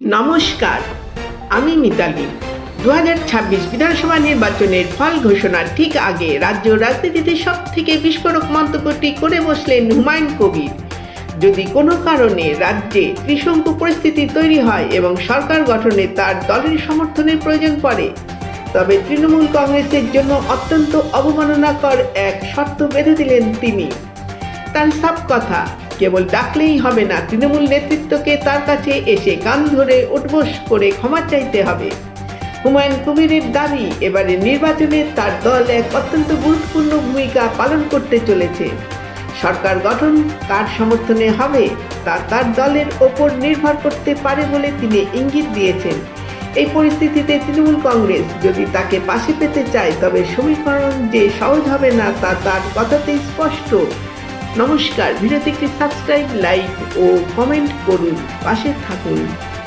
নমস্কার, আমি মিতালি। 2026 বিধানসভা নির্বাচনের ফল ঘোষণার ঠিক আগে রাজ্য রাজনীতিতে সব থেকে বিস্ফোরক মন্তব্যটি করে বসলেন হুমায়ুন কবির। যদি কোনো কারণে রাজ্যে ত্রিশঙ্কু পরিস্থিতি তৈরি হয় এবং সরকার গঠনে তার দলের সমর্থনের প্রয়োজন পড়ে, তবে তৃণমূল কংগ্রেসের জন্য অত্যন্ত অবমাননাকর এক শর্ত বেঁধে দিলেন তিনি। তার সব কথা, কেবল ডাকলেই হবে না, তৃণমূল নেতৃত্বকে তার কাছে এসে কান ধরে উঠবোস করে ক্ষমা চাইতে হবে। হুমায়ুন কবিরের দাবি, এবারের নির্বাচনে তার দল এক অত্যন্ত গুরুত্বপূর্ণ ভূমিকা পালন করতে চলেছে। সরকার গঠন কার সমর্থনে হবে তা তার দলের ওপর নির্ভর করতে পারে বলে তিনি ইঙ্গিত দিয়েছেন। এই পরিস্থিতিতে তৃণমূল কংগ্রেস যদি তাকে পাশে পেতে চায়, তবে সমীকরণ যে সহজ হবে না তা তার কথাতেই স্পষ্ট। নমস্কার, ভিডিওটিকে সাবস্ক্রাইব, লাইক ও কমেন্ট করুন, পাশে থাকুন।